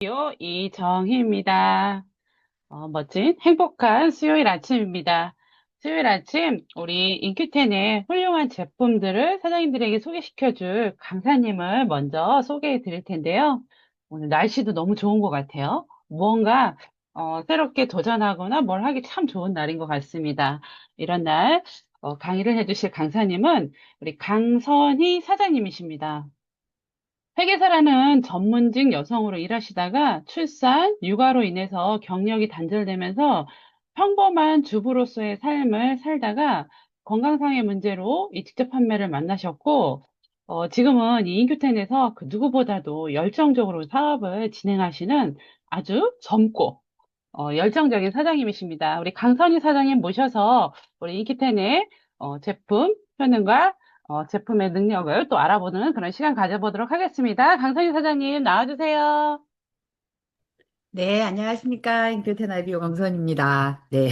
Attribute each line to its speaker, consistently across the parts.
Speaker 1: 이정희입니다. 멋진 행복한 수요일 아침입니다. 수요일 아침 우리 인큐텐의 훌륭한 제품들을 사장님들에게 소개시켜줄 강사님을 먼저 소개해 드릴 텐데요. 오늘 날씨도 너무 좋은 것 같아요. 무언가 새롭게 도전하거나 뭘 하기 참 좋은 날인 것 같습니다. 이런 날 강의를 해주실 강사님은 우리 강선희 사장님이십니다. 회계사라는 전문직 여성으로 일하시다가 출산, 육아로 인해서 경력이 단절되면서 평범한 주부로서의 삶을 살다가 건강상의 문제로 이 직접 판매를 만나셨고, 지금은 이 인큐텐에서 그 누구보다도 열정적으로 사업을 진행하시는 아주 젊고 열정적인 사장님이십니다. 우리 강선희 사장님 모셔서 우리 인기텐의 제품 효능과 제품의 능력을 또 알아보는 그런 시간 가져보도록 하겠습니다. 강선희 사장님 나와주세요.
Speaker 2: 네, 안녕하십니까. 인교테나 비오 강선입니다. 네.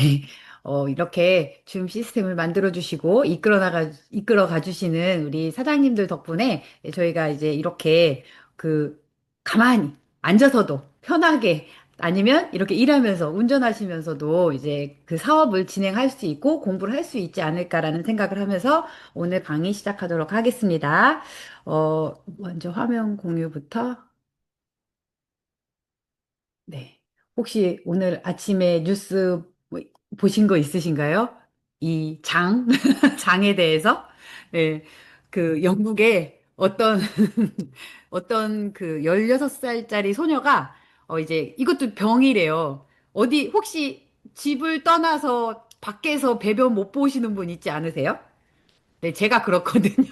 Speaker 2: 이렇게 줌 시스템을 만들어 주시고 이끌어 가주시는 우리 사장님들 덕분에 저희가 이제 이렇게 그 가만히 앉아서도 편하게 아니면 이렇게 일하면서 운전하시면서도 이제 그 사업을 진행할 수 있고 공부를 할 수 있지 않을까라는 생각을 하면서 오늘 강의 시작하도록 하겠습니다. 먼저 화면 공유부터. 네. 혹시 오늘 아침에 뉴스 보신 거 있으신가요? 이 장, 장에 대해서? 네. 그 영국의 어떤 그 16살짜리 소녀가 이제 이것도 병이래요. 어디 혹시 집을 떠나서 밖에서 배변 못 보시는 분 있지 않으세요? 네, 제가 그렇거든요.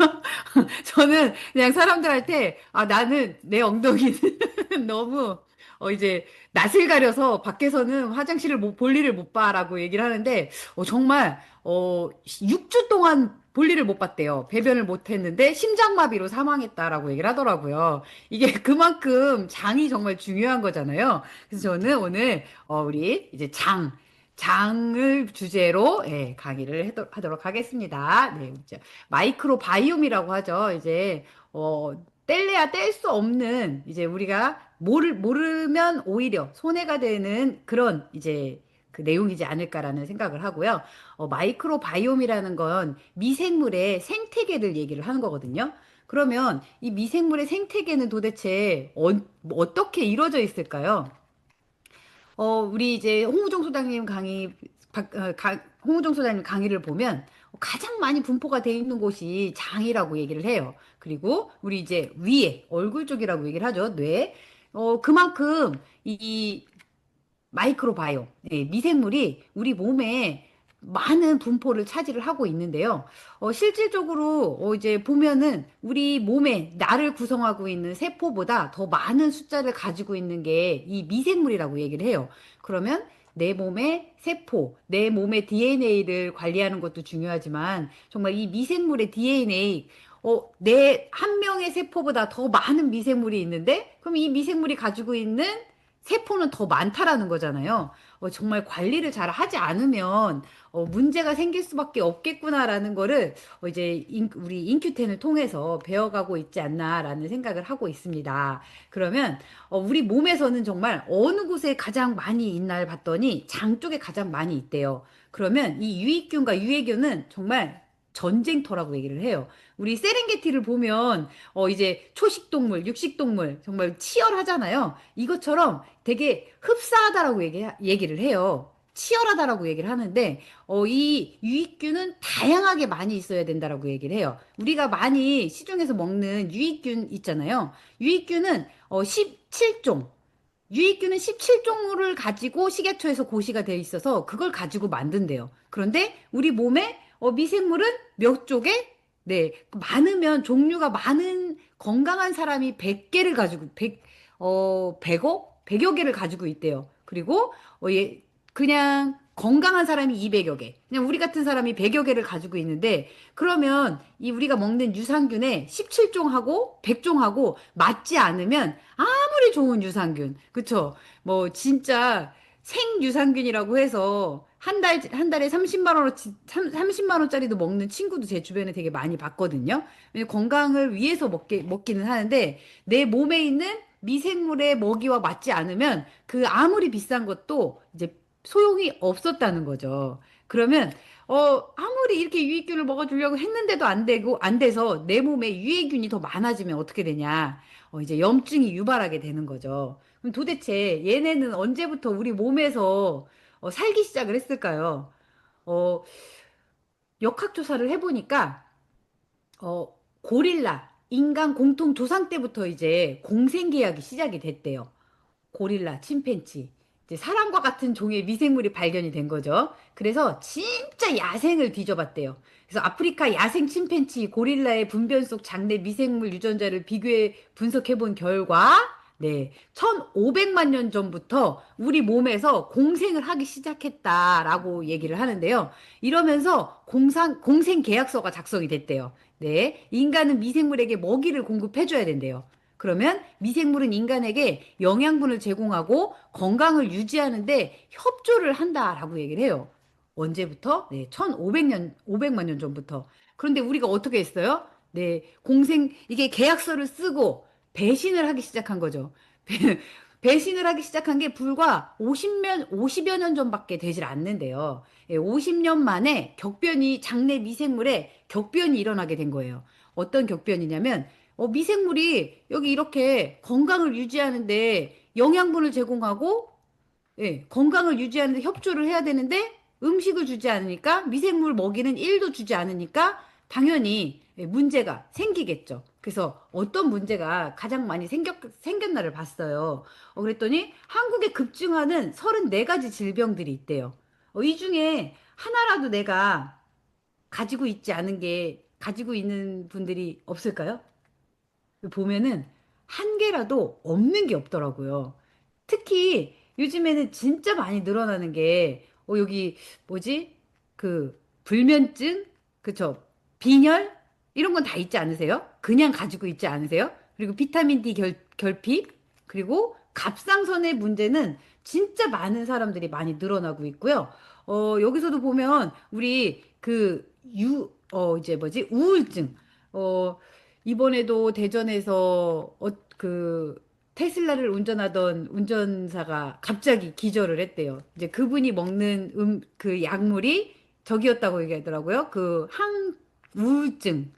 Speaker 2: 저는 그냥 사람들한테, 나는 내 엉덩이는 너무, 이제, 낯을 가려서 밖에서는 화장실을 볼 일을 못 봐라고 얘기를 하는데, 정말, 6주 동안 볼 일을 못 봤대요. 배변을 못 했는데, 심장마비로 사망했다라고 얘기를 하더라고요. 이게 그만큼 장이 정말 중요한 거잖아요. 그래서 저는 오늘, 우리 이제 장을 주제로 강의를 하도록 하겠습니다. 네, 이제 마이크로 바이옴이라고 하죠. 이제 뗄래야 뗄 수 없는 이제 우리가 모르면 오히려 손해가 되는 그런 이제 그 내용이지 않을까라는 생각을 하고요. 마이크로 바이옴이라는 건 미생물의 생태계를 얘기를 하는 거거든요. 그러면 이 미생물의 생태계는 도대체 어떻게 이루어져 있을까요? 우리 이제 홍우정 소장님 홍우정 소장님 강의를 보면 가장 많이 분포가 돼 있는 곳이 장이라고 얘기를 해요. 그리고 우리 이제 위에 얼굴 쪽이라고 얘기를 하죠. 뇌. 그만큼 이 마이크로바이옴, 미생물이 우리 몸에 많은 분포를 차지를 하고 있는데요. 실질적으로 이제 보면은 우리 몸에 나를 구성하고 있는 세포보다 더 많은 숫자를 가지고 있는 게 이 미생물이라고 얘기를 해요. 그러면 내 몸의 세포, 내 몸의 DNA를 관리하는 것도 중요하지만 정말 이 미생물의 DNA, 내 한 명의 세포보다 더 많은 미생물이 있는데 그럼 이 미생물이 가지고 있는 세포는 더 많다라는 거잖아요. 정말 관리를 잘 하지 않으면 문제가 생길 수밖에 없겠구나라는 거를 이제 우리 인큐텐을 통해서 배워가고 있지 않나라는 생각을 하고 있습니다. 그러면 우리 몸에서는 정말 어느 곳에 가장 많이 있나 봤더니 장 쪽에 가장 많이 있대요. 그러면 이 유익균과 유해균은 정말 전쟁터라고 얘기를 해요. 우리 세렝게티를 보면 이제 초식동물, 육식동물 정말 치열하잖아요. 이것처럼 되게 흡사하다라고 얘기를 해요. 치열하다라고 얘기를 하는데, 이 유익균은 다양하게 많이 있어야 된다라고 얘기를 해요. 우리가 많이 시중에서 먹는 유익균 있잖아요. 유익균은 17종. 유익균은 17종을 가지고 식약처에서 고시가 되어 있어서 그걸 가지고 만든대요. 그런데 우리 몸에 미생물은 몇 쪽에? 네, 많으면 종류가 많은 건강한 사람이 100개를 가지고 100여 개를 가지고 있대요. 그리고 그냥 건강한 사람이 200여 개. 그냥 우리 같은 사람이 100여 개를 가지고 있는데 그러면 이 우리가 먹는 유산균의 17종하고 100종하고 맞지 않으면 아무리 좋은 유산균, 그쵸? 뭐 진짜 생유산균이라고 해서 한 달에 30만 원어치, 30만 원짜리도 먹는 친구도 제 주변에 되게 많이 봤거든요. 왜냐면 건강을 위해서 먹기는 하는데 내 몸에 있는 미생물의 먹이와 맞지 않으면 그 아무리 비싼 것도 이제 소용이 없었다는 거죠. 그러면 아무리 이렇게 유익균을 먹어주려고 했는데도 안 되고 안 돼서 내 몸에 유해균이 더 많아지면 어떻게 되냐? 이제 염증이 유발하게 되는 거죠. 그럼 도대체 얘네는 언제부터 우리 몸에서 살기 시작을 했을까요? 어, 역학조사를 해보니까 고릴라, 인간 공통 조상 때부터 이제 공생계약이 시작이 됐대요. 고릴라, 침팬지. 이제 사람과 같은 종의 미생물이 발견이 된 거죠. 그래서 진짜 야생을 뒤져봤대요. 그래서 아프리카 야생 침팬지 고릴라의 분변 속 장내 미생물 유전자를 비교해 분석해 본 결과, 네, 1500만 년 전부터 우리 몸에서 공생을 하기 시작했다라고 얘기를 하는데요. 이러면서 공생 계약서가 작성이 됐대요. 네, 인간은 미생물에게 먹이를 공급해줘야 된대요. 그러면 미생물은 인간에게 영양분을 제공하고 건강을 유지하는데 협조를 한다라고 얘기를 해요. 언제부터? 네, 1500년, 500만 년 전부터. 그런데 우리가 어떻게 했어요? 네, 이게 계약서를 쓰고 배신을 하기 시작한 거죠. 배신을 하기 시작한 게 불과 50여 년 전밖에 되질 않는데요. 50년 만에 장내 미생물에 격변이 일어나게 된 거예요. 어떤 격변이냐면, 미생물이 여기 이렇게 건강을 유지하는데 영양분을 제공하고, 예, 건강을 유지하는데 협조를 해야 되는데 음식을 주지 않으니까 미생물 먹이는 1도 주지 않으니까 당연히 문제가 생기겠죠. 그래서 어떤 문제가 가장 많이 생겼나를 봤어요. 그랬더니 한국에 급증하는 34가지 질병들이 있대요. 이 중에 하나라도 내가 가지고 있는 분들이 없을까요? 보면은 한 개라도 없는 게 없더라고요. 특히 요즘에는 진짜 많이 늘어나는 게, 여기 뭐지? 그 불면증, 그쵸? 빈혈 이런 건 다 있지 않으세요? 그냥 가지고 있지 않으세요? 그리고 비타민 D 결핍, 그리고 갑상선의 문제는 진짜 많은 사람들이 많이 늘어나고 있고요. 여기서도 보면 우리 이제 뭐지? 우울증. 어, 이번에도 대전에서 테슬라를 운전하던 운전사가 갑자기 기절을 했대요. 이제 그분이 먹는 그 약물이 저기였다고 얘기하더라고요. 우울증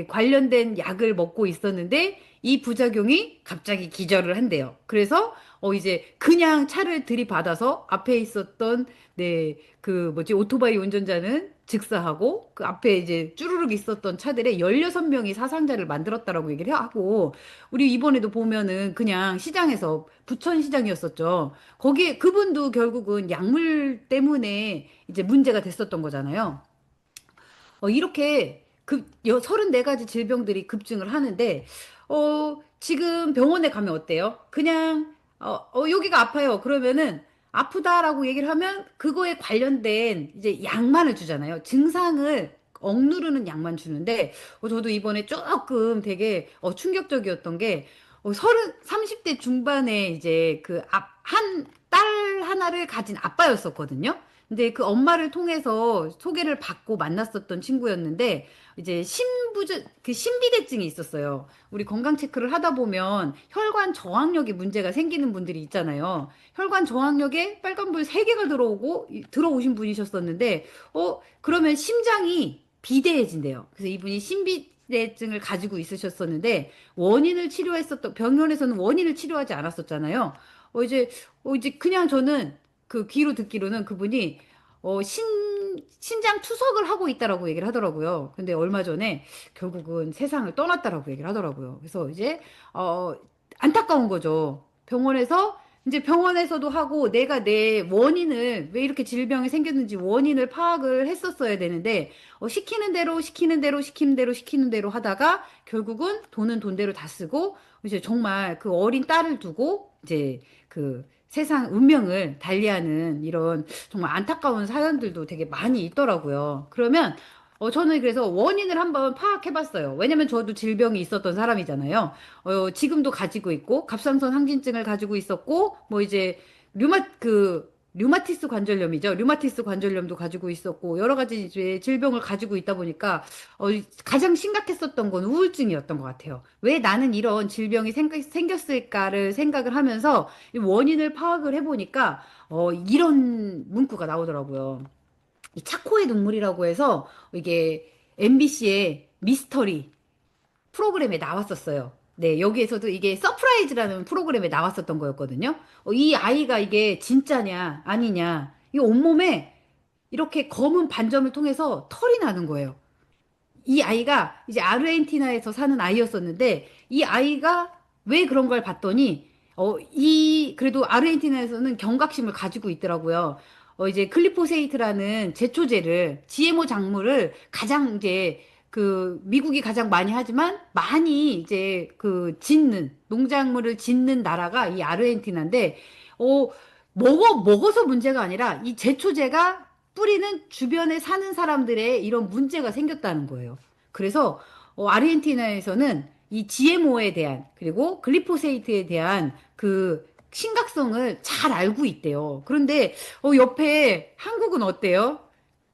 Speaker 2: 관련된 약을 먹고 있었는데 이 부작용이 갑자기 기절을 한대요. 그래서 이제 그냥 차를 들이받아서 앞에 있었던 그 뭐지 오토바이 운전자는 즉사하고 그 앞에 이제 쭈루룩 있었던 차들에 16명이 사상자를 만들었다라고 얘기를 하고 우리 이번에도 보면은 그냥 시장에서 부천시장이었었죠. 거기에 그분도 결국은 약물 때문에 이제 문제가 됐었던 거잖아요. 이렇게 34가지 질병들이 급증을 하는데, 지금 병원에 가면 어때요? 그냥, 여기가 아파요. 그러면은, 아프다라고 얘기를 하면, 그거에 관련된 이제 약만을 주잖아요. 증상을 억누르는 약만 주는데, 저도 이번에 조금 되게, 충격적이었던 게, 30대 중반에 이제 딸 하나를 가진 아빠였었거든요. 근데 그 엄마를 통해서 소개를 받고 만났었던 친구였는데 이제 신비대증이 있었어요. 우리 건강 체크를 하다 보면 혈관 저항력에 문제가 생기는 분들이 있잖아요. 혈관 저항력에 빨간불 3개가 들어오신 분이셨었는데 그러면 심장이 비대해진대요. 그래서 이분이 신비대증을 가지고 있으셨었는데 병원에서는 원인을 치료하지 않았었잖아요. 이제 그냥 저는 그 귀로 듣기로는 그분이 신장 투석을 하고 있다라고 얘기를 하더라고요. 근데 얼마 전에 결국은 세상을 떠났다라고 얘기를 하더라고요. 그래서 이제 어 안타까운 거죠. 이제 병원에서도 하고 내가 내 원인을 왜 이렇게 질병이 생겼는지 원인을 파악을 했었어야 되는데 시키는 대로 하다가 결국은 돈은 돈대로 다 쓰고 이제 정말 그 어린 딸을 두고 이제 그 세상 운명을 달리하는 이런 정말 안타까운 사연들도 되게 많이 있더라고요. 그러면 저는 그래서 원인을 한번 파악해봤어요. 왜냐면 저도 질병이 있었던 사람이잖아요. 지금도 가지고 있고 갑상선 항진증을 가지고 있었고 뭐 이제 류마 그 류마티스 관절염이죠. 류마티스 관절염도 가지고 있었고 여러 가지 이제 질병을 가지고 있다 보니까 가장 심각했었던 건 우울증이었던 것 같아요. 왜 나는 이런 질병이 생겼을까를 생각을 하면서 이 원인을 파악을 해보니까 이런 문구가 나오더라고요. 이 차코의 눈물이라고 해서 이게 MBC의 미스터리 프로그램에 나왔었어요. 네, 여기에서도 이게 서프라이즈라는 프로그램에 나왔었던 거였거든요. 이 아이가 이게 진짜냐, 아니냐, 이 온몸에 이렇게 검은 반점을 통해서 털이 나는 거예요. 이 아이가 이제 아르헨티나에서 사는 아이였었는데, 이 아이가 왜 그런 걸 봤더니, 그래도 아르헨티나에서는 경각심을 가지고 있더라고요. 이제 글리포세이트라는 제초제를, GMO 작물을 가장 이제 미국이 가장 많이 하지만 많이 이제 농작물을 짓는 나라가 이 아르헨티나인데, 어, 먹어서 문제가 아니라 이 제초제가 뿌리는 주변에 사는 사람들의 이런 문제가 생겼다는 거예요. 그래서 아르헨티나에서는 이 GMO에 대한 그리고 글리포세이트에 대한 그 심각성을 잘 알고 있대요. 그런데 옆에 한국은 어때요?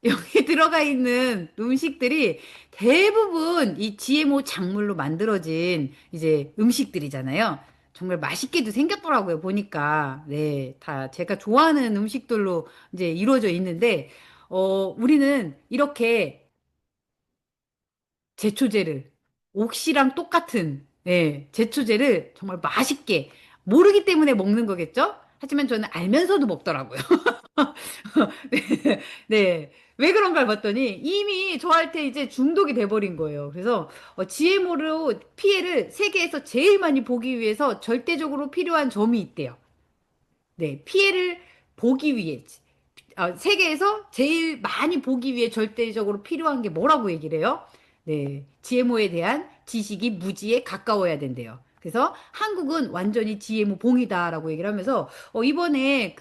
Speaker 2: 여기 들어가 있는 음식들이 대부분 이 GMO 작물로 만들어진 이제 음식들이잖아요. 정말 맛있게도 생겼더라고요, 보니까. 네, 다 제가 좋아하는 음식들로 이제 이루어져 있는데, 우리는 이렇게 제초제를, 옥시랑 똑같은, 네, 제초제를 정말 맛있게, 모르기 때문에 먹는 거겠죠? 하지만 저는 알면서도 먹더라고요. 네, 네. 왜 그런가 봤더니 이미 저한테 이제 중독이 돼버린 거예요. 그래서 GMO로 피해를 세계에서 제일 많이 보기 위해서 절대적으로 필요한 점이 있대요. 네, 피해를 보기 위해 세계에서 제일 많이 보기 위해 절대적으로 필요한 게 뭐라고 얘기를 해요? 네, GMO에 대한 지식이 무지에 가까워야 된대요. 그래서 한국은 완전히 GMO 봉이다라고 얘기를 하면서 이번에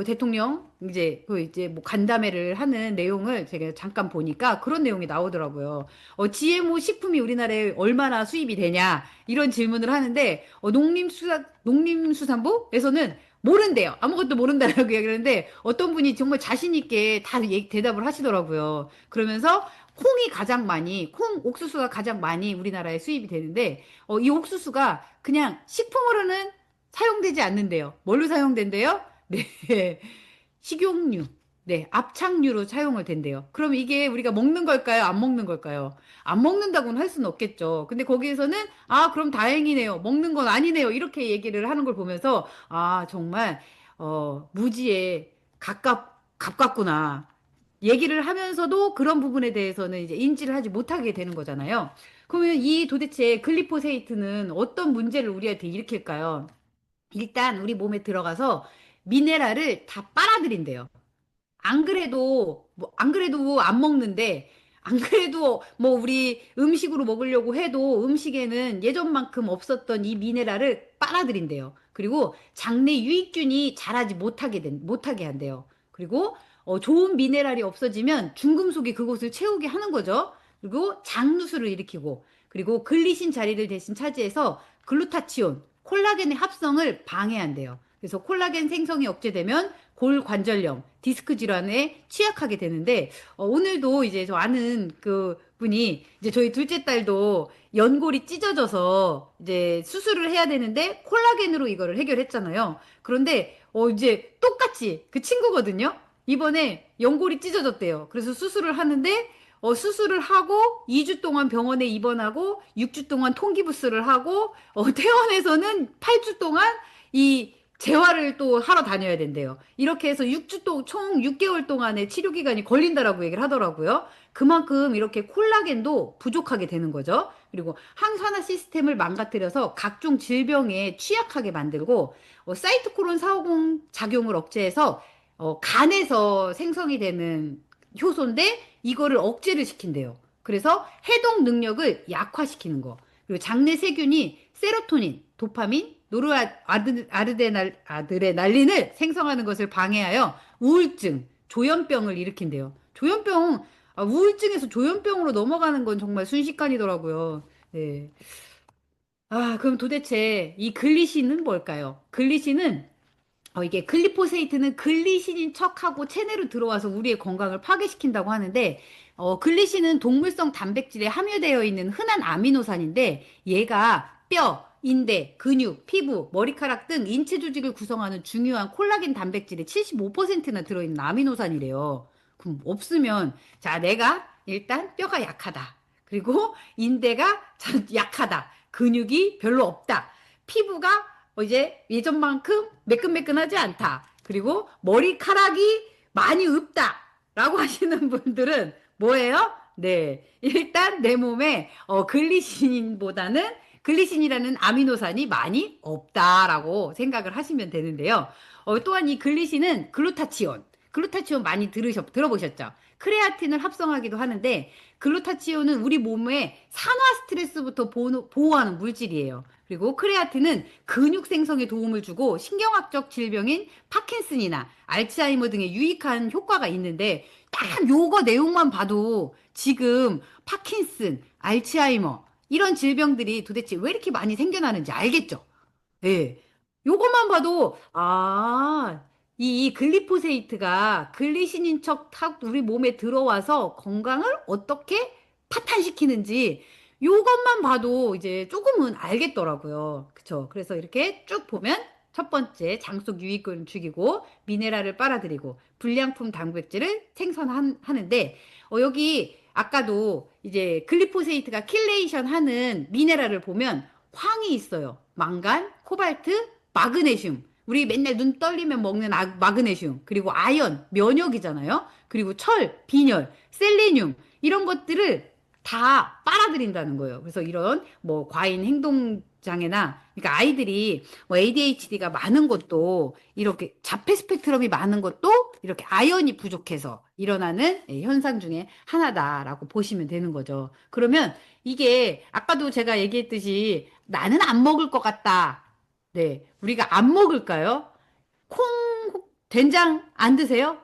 Speaker 2: 대통령 이제 뭐 간담회를 하는 내용을 제가 잠깐 보니까 그런 내용이 나오더라고요. GMO 식품이 우리나라에 얼마나 수입이 되냐 이런 질문을 하는데 농림수산부에서는 모른대요. 아무것도 모른다라고 얘기를 하는데 어떤 분이 정말 자신 있게 다 대답을 하시더라고요. 그러면서 콩 옥수수가 가장 많이 우리나라에 수입이 되는데 이 옥수수가 그냥 식품으로는 사용되지 않는데요. 뭘로 사용된대요? 네. 식용유. 네, 압착유로 사용을 된대요. 그럼 이게 우리가 먹는 걸까요? 안 먹는 걸까요? 안 먹는다고는 할 수는 없겠죠. 근데 거기에서는 그럼 다행이네요. 먹는 건 아니네요. 이렇게 얘기를 하는 걸 보면서 정말 무지에 가깝구나. 얘기를 하면서도 그런 부분에 대해서는 이제 인지를 하지 못하게 되는 거잖아요. 그러면 이 도대체 글리포세이트는 어떤 문제를 우리한테 일으킬까요? 일단 우리 몸에 들어가서 미네랄을 다 빨아들인대요. 안 그래도 안 먹는데, 안 그래도 뭐 우리 음식으로 먹으려고 해도 음식에는 예전만큼 없었던 이 미네랄을 빨아들인대요. 그리고 장내 유익균이 못하게 한대요. 그리고 좋은 미네랄이 없어지면 중금속이 그곳을 채우게 하는 거죠. 그리고 장누수를 일으키고, 그리고 글리신 자리를 대신 차지해서 글루타치온, 콜라겐의 합성을 방해한대요. 그래서 콜라겐 생성이 억제되면 골관절염, 디스크 질환에 취약하게 되는데 오늘도 이제 저 아는 그 분이 이제 저희 둘째 딸도 연골이 찢어져서 이제 수술을 해야 되는데 콜라겐으로 이거를 해결했잖아요. 그런데 이제 똑같이 그 친구거든요. 이번에 연골이 찢어졌대요. 그래서 수술을 하는데 수술을 하고 2주 동안 병원에 입원하고 6주 동안 통기부스를 하고 퇴원해서는 8주 동안 이 재활을 또 하러 다녀야 된대요. 이렇게 해서 총 6개월 동안의 치료 기간이 걸린다라고 얘기를 하더라고요. 그만큼 이렇게 콜라겐도 부족하게 되는 거죠. 그리고 항산화 시스템을 망가뜨려서 각종 질병에 취약하게 만들고 사이토크론 450 작용을 억제해서 간에서 생성이 되는 효소인데 이거를 억제를 시킨대요. 그래서 해독 능력을 약화시키는 거. 그리고 장내 세균이 세로토닌, 도파민, 노르아드레날린을 생성하는 것을 방해하여 우울증, 조현병을 일으킨대요. 우울증에서 조현병으로 넘어가는 건 정말 순식간이더라고요. 네. 그럼 도대체 이 글리신은 뭘까요? 글리신은 이게 글리포세이트는 글리신인 척하고 체내로 들어와서 우리의 건강을 파괴시킨다고 하는데, 글리신은 동물성 단백질에 함유되어 있는 흔한 아미노산인데, 얘가 뼈, 인대, 근육, 피부, 머리카락 등 인체 조직을 구성하는 중요한 콜라겐 단백질의 75%나 들어있는 아미노산이래요. 그럼 없으면, 자, 내가 일단 뼈가 약하다. 그리고 인대가 약하다. 근육이 별로 없다. 피부가 이제 예전만큼 매끈매끈하지 않다. 그리고 머리카락이 많이 없다. 라고 하시는 분들은 뭐예요? 네. 일단 내 몸에 글리신보다는 글리신이라는 아미노산이 많이 없다라고 생각을 하시면 되는데요. 또한 이 글리신은 글루타치온 많이 들어보셨죠? 크레아틴을 합성하기도 하는데 글루타치온은 우리 몸의 산화 스트레스부터 보호하는 물질이에요. 그리고 크레아틴은 근육 생성에 도움을 주고 신경학적 질병인 파킨슨이나 알츠하이머 등에 유익한 효과가 있는데 딱 요거 내용만 봐도 지금 파킨슨, 알츠하이머 이런 질병들이 도대체 왜 이렇게 많이 생겨나는지 알겠죠? 네. 요것만 봐도, 이 글리포세이트가 글리신인 척 우리 몸에 들어와서 건강을 어떻게 파탄시키는지 요것만 봐도 이제 조금은 알겠더라고요. 그쵸? 그래서 이렇게 쭉 보면 첫 번째 장속 유익을 죽이고 미네랄을 빨아들이고 불량품 단백질을 생성하는데 여기 아까도 이제 글리포세이트가 킬레이션 하는 미네랄을 보면 황이 있어요. 망간, 코발트, 마그네슘. 우리 맨날 눈 떨리면 먹는 마그네슘. 그리고 아연, 면역이잖아요. 그리고 철, 빈혈, 셀레늄. 이런 것들을 다 빨아들인다는 거예요. 그래서 이런 뭐 과잉 행동 장애나 그러니까 아이들이 뭐 ADHD가 많은 것도 이렇게 자폐 스펙트럼이 많은 것도 이렇게 아연이 부족해서 일어나는 현상 중에 하나다라고 보시면 되는 거죠. 그러면 이게 아까도 제가 얘기했듯이 나는 안 먹을 것 같다. 네. 우리가 안 먹을까요? 콩, 된장 안 드세요?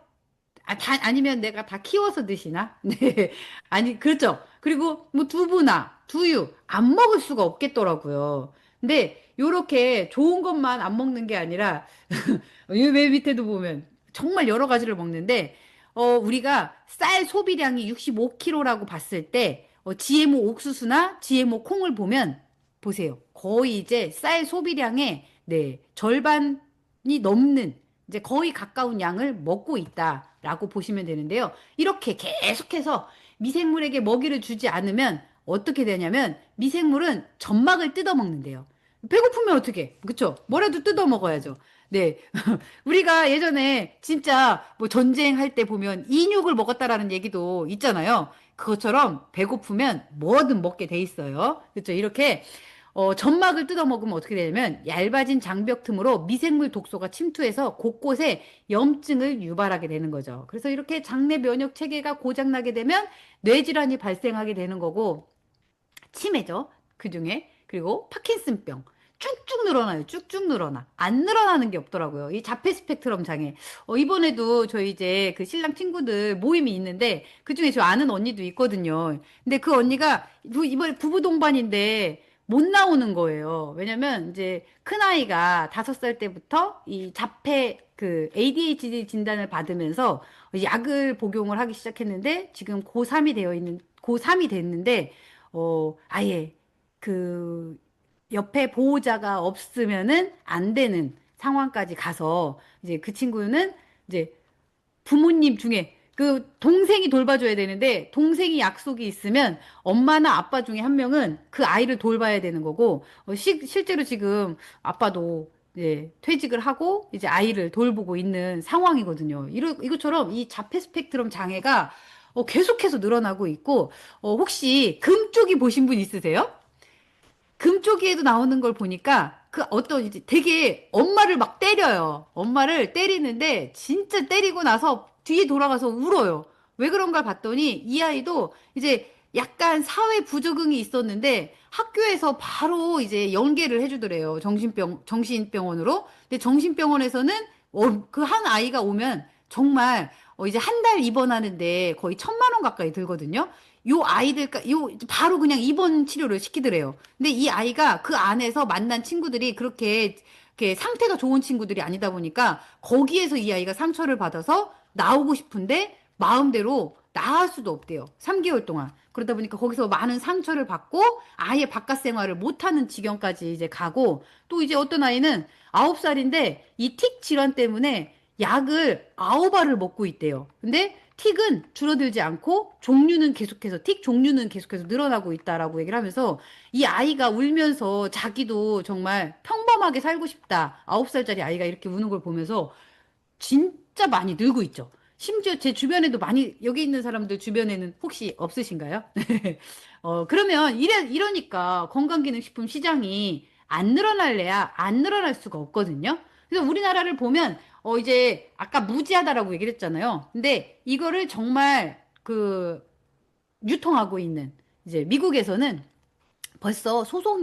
Speaker 2: 아니면 내가 다 키워서 드시나? 네. 아니, 그렇죠. 그리고 뭐 두부나 두유 안 먹을 수가 없겠더라고요. 근데 요렇게 좋은 것만 안 먹는 게 아니라 맨 밑에도 보면 정말 여러 가지를 먹는데 우리가 쌀 소비량이 65kg라고 봤을 때 GMO 옥수수나 GMO 콩을 보면 보세요. 거의 이제 쌀 소비량의 네, 절반이 넘는 이제 거의 가까운 양을 먹고 있다라고 보시면 되는데요. 이렇게 계속해서 미생물에게 먹이를 주지 않으면 어떻게 되냐면 미생물은 점막을 뜯어 먹는데요. 배고프면 어떻게? 그쵸? 뭐라도 뜯어 먹어야죠. 네. 우리가 예전에 진짜 뭐 전쟁할 때 보면 인육을 먹었다라는 얘기도 있잖아요. 그것처럼 배고프면 뭐든 먹게 돼 있어요. 그렇죠? 이렇게 점막을 뜯어 먹으면 어떻게 되냐면 얇아진 장벽 틈으로 미생물 독소가 침투해서 곳곳에 염증을 유발하게 되는 거죠. 그래서 이렇게 장내 면역 체계가 고장나게 되면 뇌질환이 발생하게 되는 거고 치매죠. 그중에. 그리고 파킨슨병. 쭉쭉 늘어나요. 쭉쭉 늘어나. 안 늘어나는 게 없더라고요. 이 자폐 스펙트럼 장애. 이번에도 저희 이제 그 신랑 친구들 모임이 있는데 그중에 저 아는 언니도 있거든요. 근데 그 언니가 이번에 부부 동반인데 못 나오는 거예요. 왜냐면 이제 큰아이가 5살 때부터 이 자폐 그 ADHD 진단을 받으면서 약을 복용을 하기 시작했는데 지금 고3이 됐는데 아예 그 옆에 보호자가 없으면은 안 되는 상황까지 가서 이제 그 친구는 이제 부모님 중에 그 동생이 돌봐줘야 되는데 동생이 약속이 있으면 엄마나 아빠 중에 한 명은 그 아이를 돌봐야 되는 거고 실제로 지금 아빠도 이제 퇴직을 하고 이제 아이를 돌보고 있는 상황이거든요. 이것처럼 이 자폐 스펙트럼 장애가 계속해서 늘어나고 있고 혹시 금쪽이 보신 분 있으세요? 금쪽이에도 나오는 걸 보니까 그 어떤 이제 되게 엄마를 막 때려요. 엄마를 때리는데 진짜 때리고 나서 뒤에 돌아가서 울어요. 왜 그런가 봤더니 이 아이도 이제 약간 사회 부적응이 있었는데 학교에서 바로 이제 연계를 해주더래요. 정신병원으로. 근데 정신병원에서는 그 한 아이가 오면 정말 이제 한 달 입원하는데 거의 1,000만 원 가까이 들거든요. 요 바로 그냥 입원 치료를 시키더래요. 근데 이 아이가 그 안에서 만난 친구들이 그렇게 이렇게 상태가 좋은 친구들이 아니다 보니까 거기에서 이 아이가 상처를 받아서 나오고 싶은데 마음대로 나을 수도 없대요. 3개월 동안. 그러다 보니까 거기서 많은 상처를 받고 아예 바깥 생활을 못하는 지경까지 이제 가고 또 이제 어떤 아이는 9살인데 이 틱 질환 때문에 약을 9알을 먹고 있대요. 근데 틱은 줄어들지 않고 종류는 계속해서 틱 종류는 계속해서 늘어나고 있다라고 얘기를 하면서 이 아이가 울면서 자기도 정말 평범하게 살고 싶다. 9살짜리 아이가 이렇게 우는 걸 보면서 진짜 많이 늘고 있죠. 심지어 제 주변에도 많이, 여기 있는 사람들 주변에는 혹시 없으신가요? 그러면 이러니까 건강기능식품 시장이 안 늘어날래야 안 늘어날 수가 없거든요. 그래서 우리나라를 보면, 이제 아까 무지하다라고 얘기를 했잖아요. 근데 이거를 정말 유통하고 있는, 이제 미국에서는 벌써 소송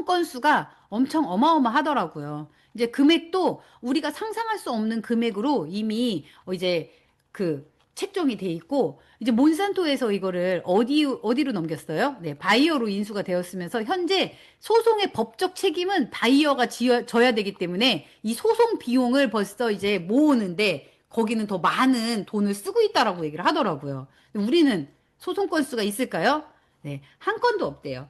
Speaker 2: 건수가 엄청 어마어마하더라고요. 이제 금액도 우리가 상상할 수 없는 금액으로 이미 이제 책정이 돼 있고, 이제 몬산토에서 이거를 어디로 넘겼어요? 네, 바이어로 인수가 되었으면서 현재 소송의 법적 책임은 바이어가 져야 되기 때문에 이 소송 비용을 벌써 이제 모으는데 거기는 더 많은 돈을 쓰고 있다라고 얘기를 하더라고요. 우리는 소송 건수가 있을까요? 네, 한 건도 없대요.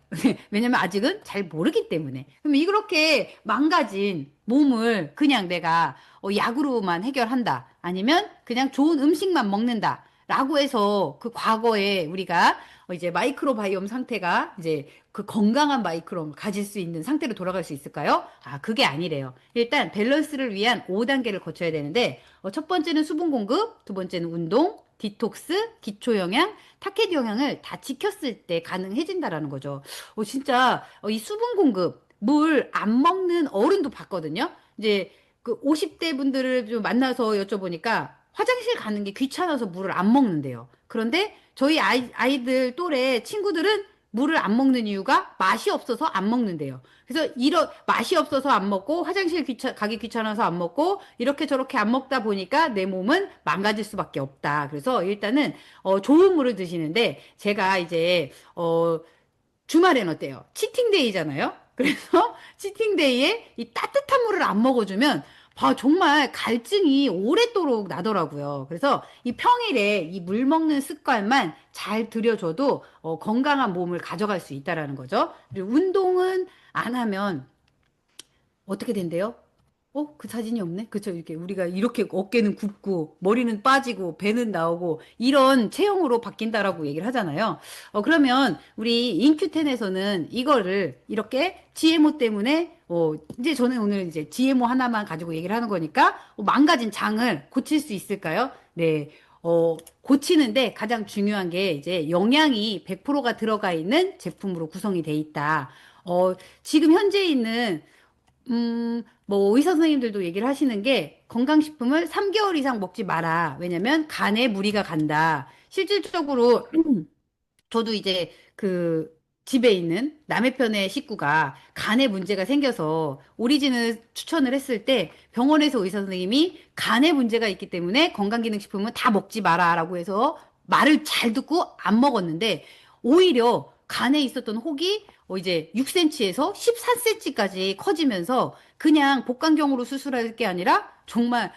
Speaker 2: 왜냐면 아직은 잘 모르기 때문에. 그럼 이렇게 망가진 몸을 그냥 내가 약으로만 해결한다. 아니면 그냥 좋은 음식만 먹는다. 라고 해서 그 과거에 우리가 이제 마이크로바이옴 상태가 이제 그 건강한 마이크로를 가질 수 있는 상태로 돌아갈 수 있을까요? 아, 그게 아니래요. 일단 밸런스를 위한 5단계를 거쳐야 되는데, 첫 번째는 수분 공급, 두 번째는 운동, 디톡스, 기초 영양, 타켓 영양을 다 지켰을 때 가능해진다라는 거죠. 진짜 이 수분 공급, 물 안 먹는 어른도 봤거든요. 이제 그 50대 분들을 좀 만나서 여쭤보니까 화장실 가는 게 귀찮아서 물을 안 먹는데요. 그런데 저희 아이들 또래 친구들은 물을 안 먹는 이유가 맛이 없어서 안 먹는데요. 그래서 이런 맛이 없어서 안 먹고 화장실 가기 귀찮아서 안 먹고 이렇게 저렇게 안 먹다 보니까 내 몸은 망가질 수밖에 없다. 그래서 일단은 좋은 물을 드시는데 제가 이제 주말엔 어때요? 치팅데이잖아요. 그래서 치팅데이에 이 따뜻한 물을 안 먹어주면 정말 갈증이 오랫도록 나더라고요. 그래서 이 평일에 이 물 먹는 습관만 잘 들여줘도 건강한 몸을 가져갈 수 있다라는 거죠. 그리고 운동은 안 하면 어떻게 된대요? 그 사진이 없네? 그쵸. 이렇게 우리가 이렇게 어깨는 굽고, 머리는 빠지고, 배는 나오고, 이런 체형으로 바뀐다라고 얘기를 하잖아요. 그러면 우리 인큐텐에서는 이거를 이렇게 GMO 때문에, 이제 저는 오늘 이제 GMO 하나만 가지고 얘기를 하는 거니까, 망가진 장을 고칠 수 있을까요? 네. 고치는데 가장 중요한 게 이제 영양이 100%가 들어가 있는 제품으로 구성이 돼 있다. 지금 현재 있는 뭐 의사 선생님들도 얘기를 하시는 게 건강식품을 3개월 이상 먹지 마라. 왜냐면 간에 무리가 간다. 실질적으로 저도 이제 집에 있는 남의 편의 식구가 간에 문제가 생겨서 오리진을 추천을 했을 때 병원에서 의사 선생님이 간에 문제가 있기 때문에 건강기능식품은 다 먹지 마라라고 해서 말을 잘 듣고 안 먹었는데 오히려 간에 있었던 혹이 이제 6cm에서 14cm까지 커지면서 그냥 복강경으로 수술할 게 아니라 정말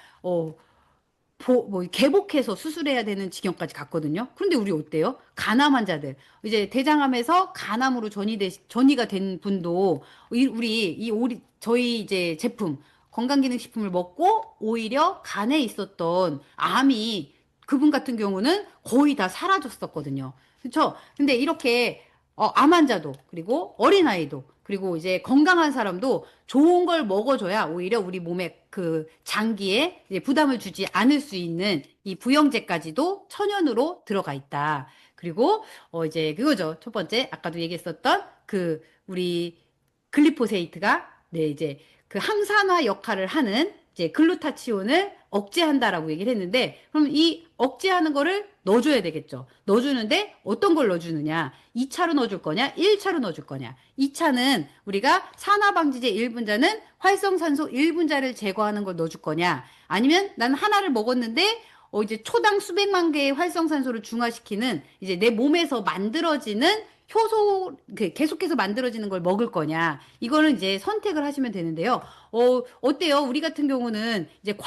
Speaker 2: 개복해서 수술해야 되는 지경까지 갔거든요. 그런데 우리 어때요? 간암 환자들. 이제 대장암에서 간암으로 전이가 된 분도 저희 이제 제품, 건강기능식품을 먹고 오히려 간에 있었던 암이 그분 같은 경우는 거의 다 사라졌었거든요. 그렇죠? 근데 이렇게 암 환자도 그리고 어린아이도 그리고 이제 건강한 사람도 좋은 걸 먹어줘야 오히려 우리 몸에 장기에 이제 부담을 주지 않을 수 있는 이 부영제까지도 천연으로 들어가 있다. 그리고 이제 그거죠. 첫 번째 아까도 얘기했었던 우리 글리포세이트가 네 이제 항산화 역할을 하는 이제 글루타치온을 억제한다라고 얘기를 했는데 그럼 이 억제하는 거를 넣어줘야 되겠죠. 넣어주는데 어떤 걸 넣어주느냐? 2차로 넣어줄 거냐? 1차로 넣어줄 거냐? 2차는 우리가 산화방지제 1분자는 활성산소 1분자를 제거하는 걸 넣어줄 거냐? 아니면 난 하나를 먹었는데 이제 초당 수백만 개의 활성산소를 중화시키는 이제 내 몸에서 만들어지는 계속해서 만들어지는 걸 먹을 거냐. 이거는 이제 선택을 하시면 되는데요. 어때요? 우리 같은 경우는 이제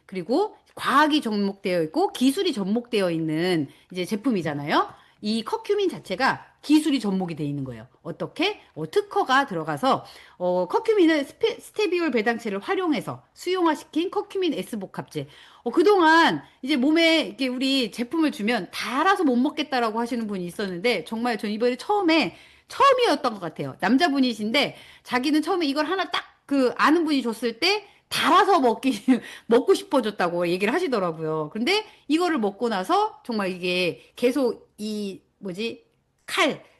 Speaker 2: 그리고 과학이 접목되어 있고 기술이 접목되어 있는 이제 제품이잖아요. 이 커큐민 자체가 기술이 접목이 돼 있는 거예요. 어떻게? 특허가 들어가서 커큐민은 스테비올 배당체를 활용해서 수용화시킨 커큐민 S복합제. 그동안 이제 몸에 이렇게 우리 제품을 주면 달아서 못 먹겠다라고 하시는 분이 있었는데 정말 전 이번에 처음이었던 것 같아요. 남자분이신데 자기는 처음에 이걸 하나 딱 그 아는 분이 줬을 때 달아서 먹고 싶어졌다고 얘기를 하시더라고요. 근데 이거를 먹고 나서 정말 이게 계속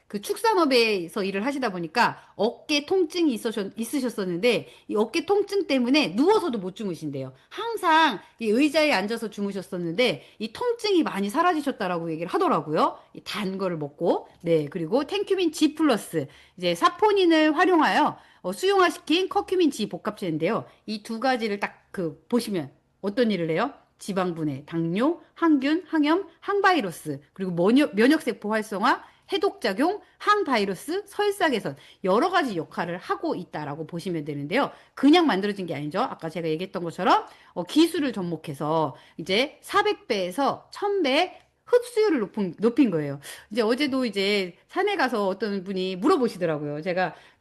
Speaker 2: 그 축산업에서 일을 하시다 보니까 어깨 통증이 있으셨었는데 이 어깨 통증 때문에 누워서도 못 주무신대요. 항상 이 의자에 앉아서 주무셨었는데 이 통증이 많이 사라지셨다라고 얘기를 하더라고요. 이 단 거를 먹고. 네. 그리고 텐큐민 G 플러스 이제 사포닌을 활용하여 수용화시킨 커큐민 G 복합제인데요. 이 두 가지를 딱 보시면 어떤 일을 해요? 지방분해, 당뇨, 항균, 항염, 항바이러스, 그리고 면역세포 활성화, 해독작용, 항바이러스, 설사 개선 여러 가지 역할을 하고 있다라고 보시면 되는데요. 그냥 만들어진 게 아니죠. 아까 제가 얘기했던 것처럼 기술을 접목해서 이제 400배에서 1000배 흡수율을 높인 거예요. 이제 어제도 이제 산에 가서 어떤 분이 물어보시더라고요.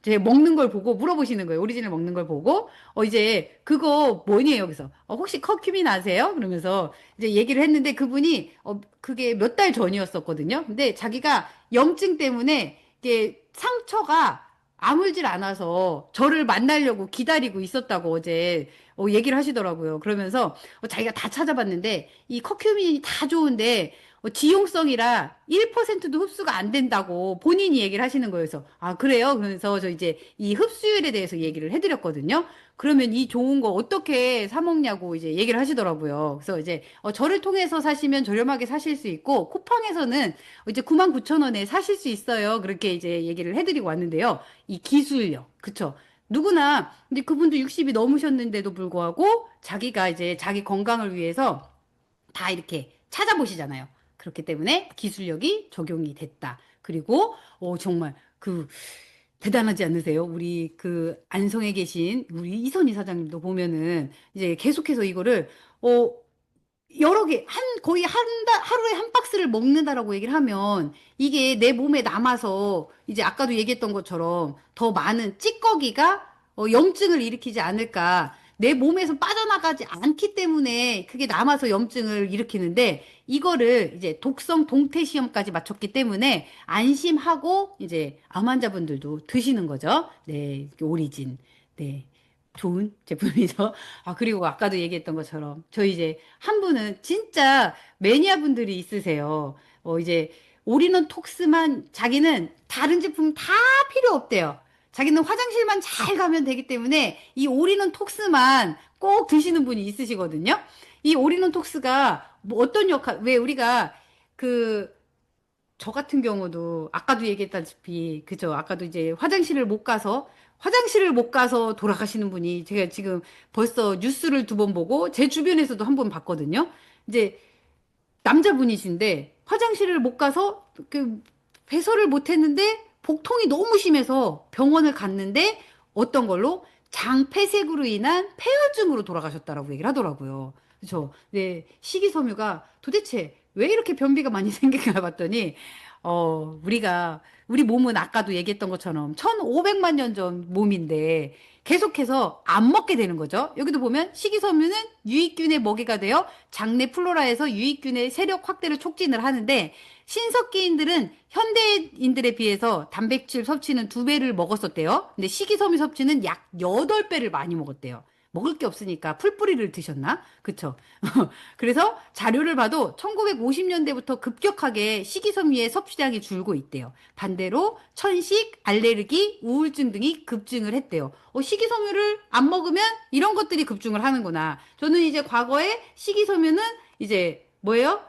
Speaker 2: 제 먹는 걸 보고 물어보시는 거예요. 오리진을 먹는 걸 보고 이제 그거 뭐니에요? 여기서 혹시 커큐민 아세요? 그러면서 이제 얘기를 했는데 그분이 그게 몇 달 전이었었거든요. 근데 자기가 염증 때문에 이게 상처가 아물질 않아서 저를 만나려고 기다리고 있었다고 어제 얘기를 하시더라고요. 그러면서 자기가 다 찾아봤는데 이 커큐민이 다 좋은데 지용성이라 1%도 흡수가 안 된다고 본인이 얘기를 하시는 거예요. 그래서 아 그래요? 그러면서 저 이제 이 흡수율에 대해서 얘기를 해드렸거든요. 그러면 이 좋은 거 어떻게 사 먹냐고 이제 얘기를 하시더라고요. 그래서 이제 저를 통해서 사시면 저렴하게 사실 수 있고 쿠팡에서는 이제 99,000원에 사실 수 있어요. 그렇게 이제 얘기를 해드리고 왔는데요. 이 기술력, 그쵸? 누구나 근데 그분도 60이 넘으셨는데도 불구하고 자기가 이제 자기 건강을 위해서 다 이렇게 찾아보시잖아요. 그렇기 때문에 기술력이 적용이 됐다. 그리고 정말 대단하지 않으세요? 우리 안성에 계신 우리 이선희 사장님도 보면은 이제 계속해서 이거를 어 여러 개, 거의 하루에 한 박스를 먹는다라고 얘기를 하면 이게 내 몸에 남아서 이제 아까도 얘기했던 것처럼 더 많은 찌꺼기가 염증을 일으키지 않을까. 내 몸에서 빠져나가지 않기 때문에 그게 남아서 염증을 일으키는데 이거를 이제 독성 동태 시험까지 마쳤기 때문에 안심하고 이제 암 환자분들도 드시는 거죠. 네, 오리진. 네. 좋은 제품이죠. 그리고 아까도 얘기했던 것처럼, 저희 이제 한 분은 진짜 매니아 분들이 있으세요. 이제 올인원 톡스만 자기는 다른 제품 다 필요 없대요. 자기는 화장실만 잘 가면 되기 때문에 이 올인원 톡스만 꼭 드시는 분이 있으시거든요. 이 올인원 톡스가 뭐 어떤 왜 우리가 그 저 같은 경우도 아까도 얘기했다시피 그죠? 아까도 이제 화장실을 못 가서 돌아가시는 분이 제가 지금 벌써 뉴스를 두 번 보고 제 주변에서도 한 번 봤거든요. 이제 남자분이신데 화장실을 못 가서 배설을 못 했는데 복통이 너무 심해서 병원을 갔는데 어떤 걸로 장폐색으로 인한 폐혈증으로 돌아가셨다라고 얘기를 하더라고요. 그렇죠. 네, 식이섬유가 도대체 왜 이렇게 변비가 많이 생기나 봤더니 우리 몸은 아까도 얘기했던 것처럼 1500만 년 전 몸인데 계속해서 안 먹게 되는 거죠. 여기도 보면 식이섬유는 유익균의 먹이가 되어 장내 플로라에서 유익균의 세력 확대를 촉진을 하는데 신석기인들은 현대인들에 비해서 단백질 섭취는 2배를 먹었었대요. 근데 식이섬유 섭취는 약 8배를 많이 먹었대요. 먹을 게 없으니까 풀뿌리를 드셨나? 그쵸? 그래서 자료를 봐도 1950년대부터 급격하게 식이섬유의 섭취량이 줄고 있대요. 반대로 천식, 알레르기, 우울증 등이 급증을 했대요. 식이섬유를 안 먹으면 이런 것들이 급증을 하는구나. 저는 이제 과거에 식이섬유는 이제 뭐예요?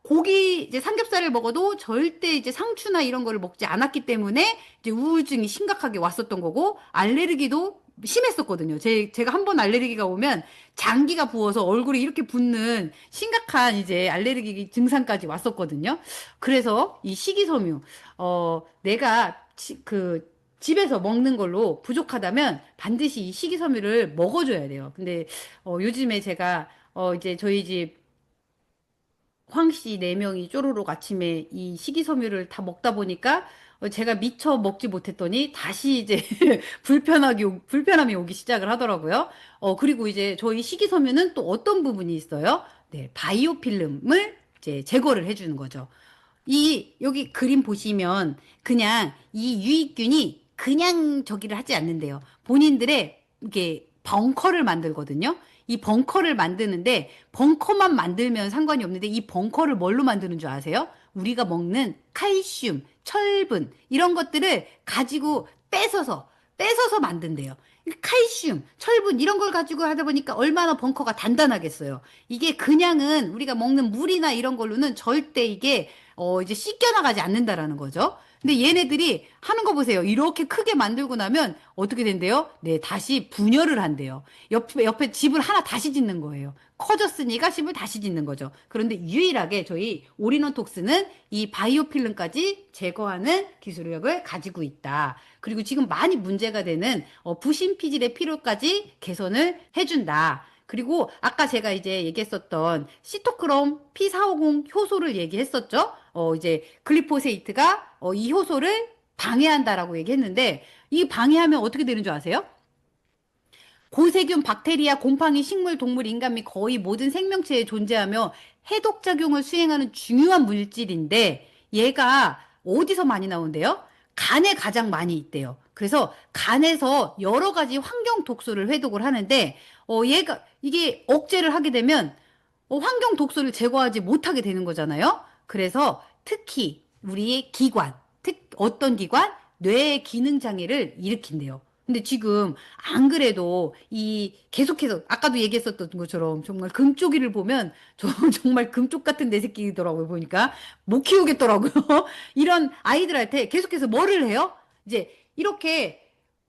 Speaker 2: 고기 이제 삼겹살을 먹어도 절대 이제 상추나 이런 거를 먹지 않았기 때문에 이제 우울증이 심각하게 왔었던 거고 알레르기도 심했었거든요. 제가 한 번 알레르기가 오면 장기가 부어서 얼굴이 이렇게 붓는 심각한 이제 알레르기 증상까지 왔었거든요. 그래서 이 식이섬유, 내가 집에서 먹는 걸로 부족하다면 반드시 이 식이섬유를 먹어줘야 돼요. 근데 요즘에 제가 이제 저희 집 황씨 네 명이 쪼로록 아침에 이 식이섬유를 다 먹다 보니까 제가 미처 먹지 못했더니 다시 이제 불편함이 오기 시작을 하더라고요. 그리고 이제 저희 식이섬유는 또 어떤 부분이 있어요? 네, 바이오필름을 이제 제거를 해주는 거죠. 여기 그림 보시면 그냥 이 유익균이 그냥 저기를 하지 않는데요. 본인들의 이게 벙커를 만들거든요. 이 벙커를 만드는데 벙커만 만들면 상관이 없는데 이 벙커를 뭘로 만드는 줄 아세요? 우리가 먹는 칼슘, 철분 이런 것들을 가지고 뺏어서 만든대요. 칼슘, 철분 이런 걸 가지고 하다 보니까 얼마나 벙커가 단단하겠어요. 이게 그냥은 우리가 먹는 물이나 이런 걸로는 절대 이게 이제 씻겨나가지 않는다라는 거죠. 근데 얘네들이 하는 거 보세요. 이렇게 크게 만들고 나면 어떻게 된대요? 네, 다시 분열을 한대요. 옆에 집을 하나 다시 짓는 거예요. 커졌으니까 집을 다시 짓는 거죠. 그런데 유일하게 저희 올인원톡스는 이 바이오필름까지 제거하는 기술력을 가지고 있다. 그리고 지금 많이 문제가 되는 부신 피질의 피로까지 개선을 해준다. 그리고 아까 제가 이제 얘기했었던 시토크롬 P450 효소를 얘기했었죠. 이제 글리포세이트가 이 효소를 방해한다라고 얘기했는데 이 방해하면 어떻게 되는 줄 아세요? 고세균, 박테리아, 곰팡이, 식물, 동물, 인간 및 거의 모든 생명체에 존재하며 해독작용을 수행하는 중요한 물질인데 얘가 어디서 많이 나온대요? 간에 가장 많이 있대요. 그래서 간에서 여러 가지 환경 독소를 해독을 하는데 얘가 이게 억제를 하게 되면 환경 독소를 제거하지 못하게 되는 거잖아요. 그래서 특히 우리의 기관, 어떤 기관? 뇌의 기능 장애를 일으킨대요. 근데 지금 안 그래도 계속해서 아까도 얘기했었던 것처럼 정말 금쪽이를 보면 정말 금쪽 같은 내 새끼더라고요. 보니까 못 키우겠더라고요. 이런 아이들한테 계속해서 뭐를 해요? 이제 이렇게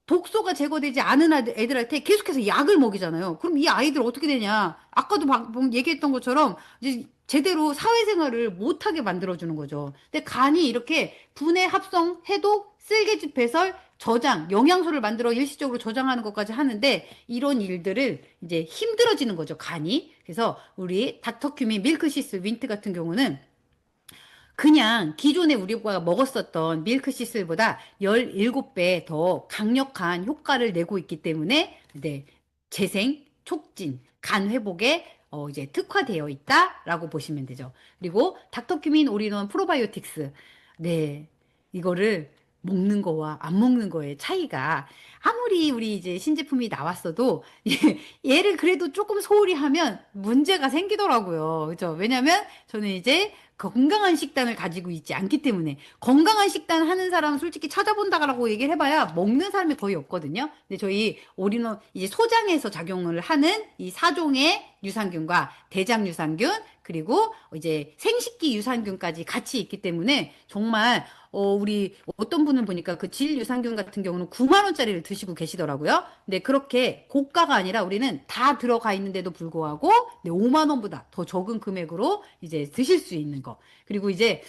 Speaker 2: 독소가 제거되지 않은 애들한테 계속해서 약을 먹이잖아요. 그럼 이 아이들 어떻게 되냐? 아까도 얘기했던 것처럼 이제 제대로 사회생활을 못하게 만들어주는 거죠. 근데 간이 이렇게 분해, 합성, 해독, 쓸개즙 배설, 저장, 영양소를 만들어 일시적으로 저장하는 것까지 하는데 이런 일들을 이제 힘들어지는 거죠, 간이. 그래서 우리 닥터큐민 밀크시스 윈트 같은 경우는 그냥 기존에 우리가 먹었었던 밀크시슬보다 17배 더 강력한 효과를 내고 있기 때문에 네, 재생, 촉진, 간 회복에 이제 특화되어 있다라고 보시면 되죠. 그리고 닥터큐민 올인원 프로바이오틱스. 네. 이거를 먹는 거와 안 먹는 거의 차이가 아무리 우리 이제 신제품이 나왔어도 얘를 그래도 조금 소홀히 하면 문제가 생기더라고요. 그죠? 왜냐면 저는 이제 건강한 식단을 가지고 있지 않기 때문에 건강한 식단 하는 사람 솔직히 찾아본다라고 얘기를 해봐야 먹는 사람이 거의 없거든요. 근데 저희 올인원 이제 소장에서 작용을 하는 이 4종의 유산균과 대장 유산균 그리고 이제 생식기 유산균까지 같이 있기 때문에 정말 우리 어떤 분은 보니까 그 질 유산균 같은 경우는 9만 원짜리를 드시고 계시더라고요. 근데 그렇게 고가가 아니라 우리는 다 들어가 있는데도 불구하고 5만 원보다 더 적은 금액으로 이제 드실 수 있는 거. 그리고 이제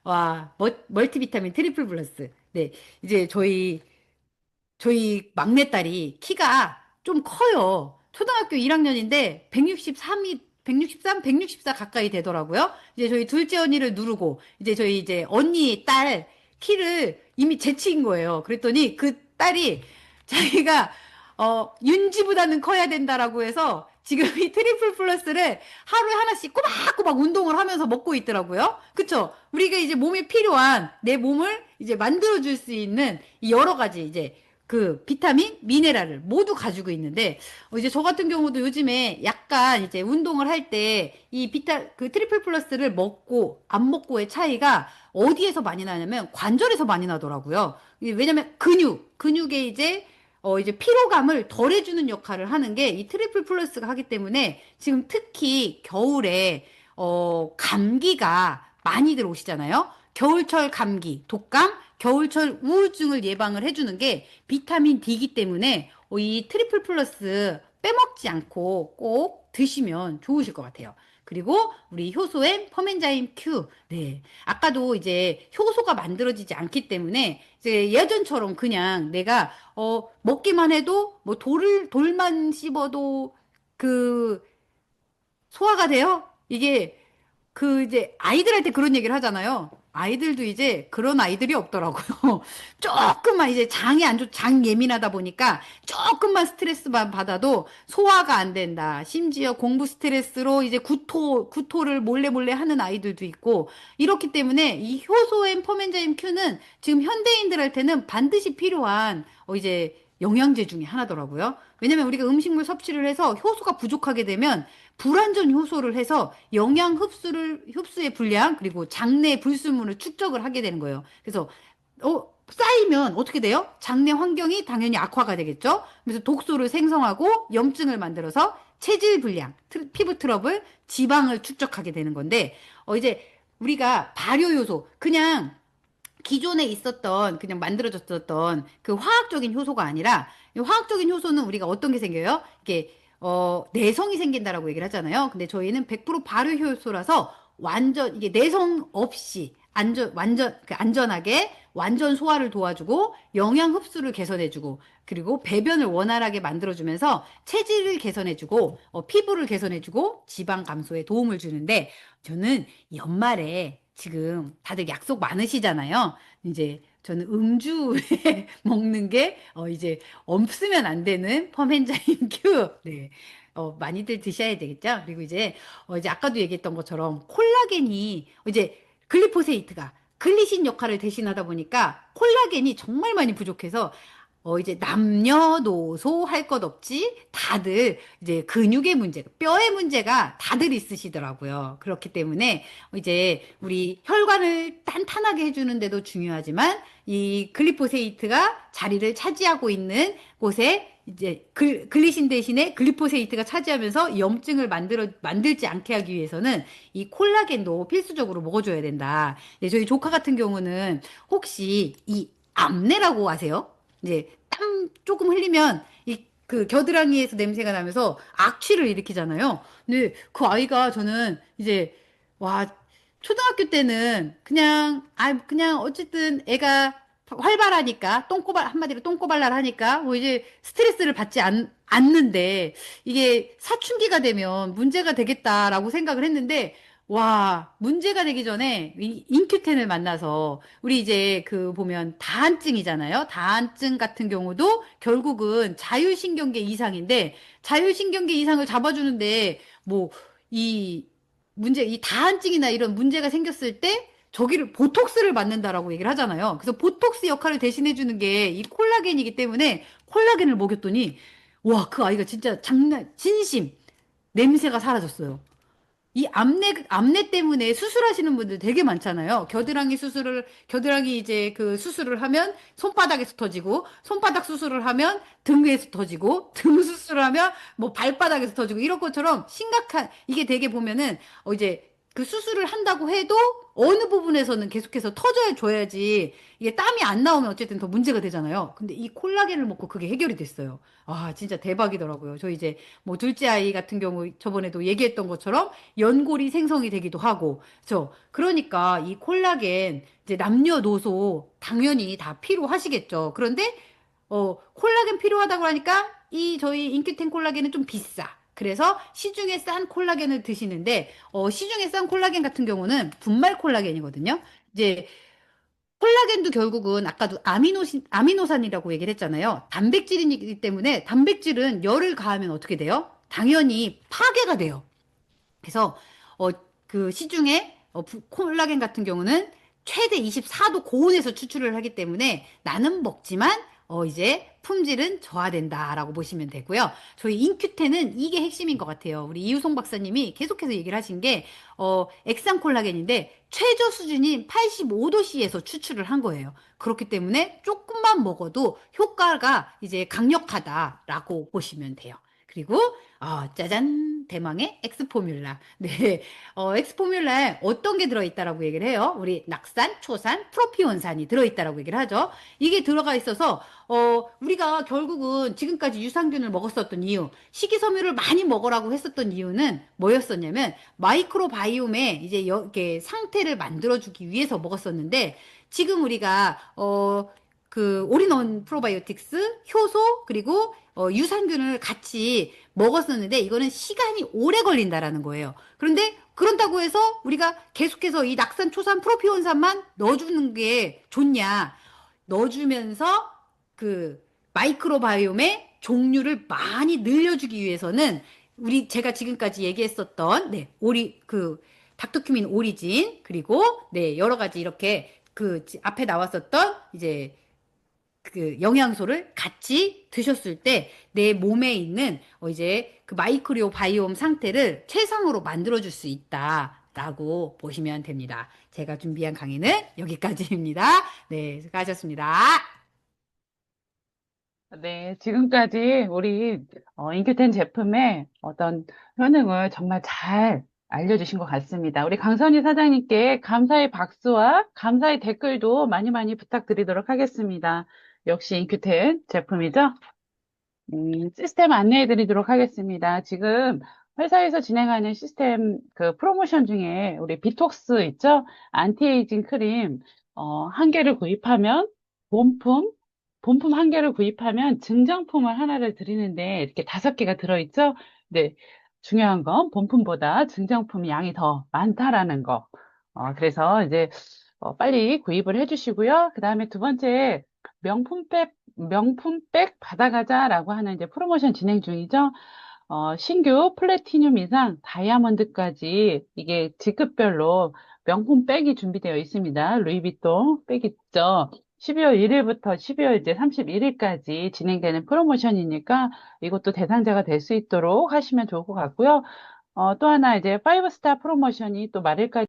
Speaker 2: 와, 멀티비타민 트리플 플러스. 네. 이제 저희 막내딸이 키가 좀 커요. 초등학교 1학년인데 163이 163, 164 가까이 되더라고요. 이제 저희 둘째 언니를 누르고 이제 저희 이제 언니 딸 키를 이미 제치인 거예요. 그랬더니 그 딸이 자기가 윤지보다는 커야 된다라고 해서 지금 이 트리플 플러스를 하루에 하나씩 꼬박꼬박 운동을 하면서 먹고 있더라고요. 그쵸? 우리가 이제 몸에 필요한 내 몸을 이제 만들어줄 수 있는 이 여러 가지 이제 그 비타민, 미네랄을 모두 가지고 있는데 이제 저 같은 경우도 요즘에 약간 이제 운동을 할 때 그 트리플 플러스를 먹고 안 먹고의 차이가 어디에서 많이 나냐면 관절에서 많이 나더라고요. 이게 왜냐면 근육에 이제 피로감을 덜해주는 역할을 하는 게 이 트리플 플러스가 하기 때문에 지금 특히 겨울에 감기가 많이들 오시잖아요. 겨울철 감기, 독감, 겨울철 우울증을 예방을 해주는 게 비타민 D이기 때문에 이 트리플 플러스 빼먹지 않고 꼭 드시면 좋으실 것 같아요. 그리고 우리 효소엔 퍼멘자임 Q. 네. 아까도 이제 효소가 만들어지지 않기 때문에 이제 예전처럼 그냥 내가 먹기만 해도 뭐 돌만 씹어도 그 소화가 돼요? 이게 이제 아이들한테 그런 얘기를 하잖아요. 아이들도 이제 그런 아이들이 없더라고요. 조금만 이제 장 예민하다 보니까 조금만 스트레스만 받아도 소화가 안 된다. 심지어 공부 스트레스로 이제 구토를 몰래 몰래 하는 아이들도 있고 이렇기 때문에 이 효소엔 퍼멘자임 Q는 지금 현대인들한테는 반드시 필요한 이제 영양제 중에 하나더라고요. 왜냐면 우리가 음식물 섭취를 해서 효소가 부족하게 되면 불완전 효소를 해서 흡수의 불량, 그리고 장내 불순물을 축적을 하게 되는 거예요. 그래서, 쌓이면 어떻게 돼요? 장내 환경이 당연히 악화가 되겠죠? 그래서 독소를 생성하고 염증을 만들어서 체질 불량, 피부 트러블, 지방을 축적하게 되는 건데, 이제 우리가 발효 요소, 그냥 기존에 있었던 그냥 만들어졌었던 그 화학적인 효소가 아니라 이 화학적인 효소는 우리가 어떤 게 생겨요? 이게 내성이 생긴다라고 얘기를 하잖아요. 근데 저희는 100% 발효 효소라서 완전 이게 내성 없이 안전하게 완전 소화를 도와주고 영양 흡수를 개선해주고 그리고 배변을 원활하게 만들어주면서 체질을 개선해주고 피부를 개선해주고 지방 감소에 도움을 주는데 저는 연말에 지금 다들 약속 많으시잖아요. 이제 저는 음주에 먹는 게 이제 없으면 안 되는 펌엔자임 큐. 네. 많이들 드셔야 되겠죠? 그리고 이제 아까도 얘기했던 것처럼 콜라겐이 이제 글리포세이트가 글리신 역할을 대신하다 보니까 콜라겐이 정말 많이 부족해서 이제 남녀노소 할 것 없지 다들 이제 근육의 문제, 뼈의 문제가 다들 있으시더라고요. 그렇기 때문에 이제 우리 혈관을 탄탄하게 해주는 데도 중요하지만 이 글리포세이트가 자리를 차지하고 있는 곳에 이제 글리신 대신에 글리포세이트가 차지하면서 염증을 만들지 않게 하기 위해서는 이 콜라겐도 필수적으로 먹어줘야 된다. 네, 저희 조카 같은 경우는 혹시 이 암내라고 아세요? 이제 땀 조금 흘리면 이 그 겨드랑이에서 냄새가 나면서 악취를 일으키잖아요. 근데 그 아이가 저는 이제 와 초등학교 때는 그냥 어쨌든 애가 활발하니까 한마디로 똥꼬발랄 하니까 뭐 이제 스트레스를 받지 않는데 이게 사춘기가 되면 문제가 되겠다라고 생각을 했는데 와, 문제가 되기 전에 이 인큐텐을 만나서 우리 이제 그 보면 다한증이잖아요. 다한증 같은 경우도 결국은 자율신경계 이상인데 자율신경계 이상을 잡아주는데 뭐 이 이 다한증이나 이런 문제가 생겼을 때 저기를 보톡스를 맞는다라고 얘기를 하잖아요. 그래서 보톡스 역할을 대신해 주는 게 이 콜라겐이기 때문에 콜라겐을 먹였더니 와, 그 아이가 진짜 진심 냄새가 사라졌어요. 이 암내 때문에 수술하시는 분들 되게 많잖아요. 겨드랑이 이제 그 수술을 하면 손바닥에서 터지고, 손바닥 수술을 하면 등 위에서 터지고, 등 수술을 하면 뭐 발바닥에서 터지고, 이런 것처럼 이게 되게 보면은, 이제 그 수술을 한다고 해도 어느 부분에서는 계속해서 줘야지 이게 땀이 안 나오면 어쨌든 더 문제가 되잖아요. 근데 이 콜라겐을 먹고 그게 해결이 됐어요. 아, 진짜 대박이더라고요. 저 이제 뭐 둘째 아이 같은 경우 저번에도 얘기했던 것처럼 연골이 생성이 되기도 하고. 그러니까 이 콜라겐 이제 남녀노소 당연히 다 필요하시겠죠. 그런데 콜라겐 필요하다고 하니까 저희 인큐텐 콜라겐은 좀 비싸. 그래서 시중에 싼 콜라겐을 드시는데 시중에 싼 콜라겐 같은 경우는 분말 콜라겐이거든요. 이제 콜라겐도 결국은 아까도 아미노산이라고 얘기를 했잖아요. 단백질이기 때문에 단백질은 열을 가하면 어떻게 돼요? 당연히 파괴가 돼요. 그래서 그 시중에 콜라겐 같은 경우는 최대 24도 고온에서 추출을 하기 때문에 나는 먹지만 이제 품질은 저하된다라고 보시면 되고요. 저희 인큐텐은 이게 핵심인 것 같아요. 우리 이유송 박사님이 계속해서 얘기를 하신 게 액상 콜라겐인데 최저 수준인 85도씨에서 추출을 한 거예요. 그렇기 때문에 조금만 먹어도 효과가 이제 강력하다라고 보시면 돼요. 그리고 짜잔 대망의 엑스포뮬라. 네, 엑스포뮬라에 어떤 게 들어있다라고 얘기를 해요? 우리 낙산, 초산, 프로피온산이 들어있다라고 얘기를 하죠. 이게 들어가 있어서 우리가 결국은 지금까지 유산균을 먹었었던 이유, 식이섬유를 많이 먹으라고 했었던 이유는 뭐였었냐면 마이크로바이옴의 이제 이렇게 상태를 만들어주기 위해서 먹었었는데 지금 우리가 그 올인원 프로바이오틱스, 효소 그리고 유산균을 같이 먹었었는데 이거는 시간이 오래 걸린다라는 거예요. 그런데 그런다고 해서 우리가 계속해서 이 낙산, 초산, 프로피온산만 넣어주는 게 좋냐? 넣어주면서 그 마이크로바이옴의 종류를 많이 늘려주기 위해서는 우리 제가 지금까지 얘기했었던 오리 그 닥터큐민 오리진 그리고 여러 가지 이렇게 그 앞에 나왔었던 이제 그 영양소를 같이 드셨을 때 내 몸에 있는 이제 그 마이크로 바이옴 상태를 최상으로 만들어줄 수 있다라고 보시면 됩니다. 제가 준비한 강의는 여기까지입니다. 네, 수고하셨습니다.
Speaker 1: 네, 지금까지 우리 인큐텐 제품의 어떤 효능을 정말 잘 알려주신 것 같습니다. 우리 강선희 사장님께 감사의 박수와 감사의 댓글도 많이 많이 부탁드리도록 하겠습니다. 역시 인큐텐 제품이죠? 시스템 안내해 드리도록 하겠습니다. 지금 회사에서 진행하는 시스템 그 프로모션 중에 우리 비톡스 있죠? 안티에이징 크림, 한 개를 구입하면 본품, 본품 한 개를 구입하면 증정품을 하나를 드리는데 이렇게 5개가 들어있죠? 네. 중요한 건 본품보다 증정품 양이 더 많다라는 거. 그래서 이제 빨리 구입을 해주시고요. 그 다음에 두 번째, 명품백 받아가자라고 하는 이제 프로모션 진행 중이죠. 신규 플래티늄 이상 다이아몬드까지 이게 직급별로 명품 백이 준비되어 있습니다. 루이비통 백 있죠. 12월 1일부터 12월 이제 31일까지 진행되는 프로모션이니까 이것도 대상자가 될 수 있도록 하시면 좋을 것 같고요. 또 하나 이제 5스타 프로모션이 또 말일까지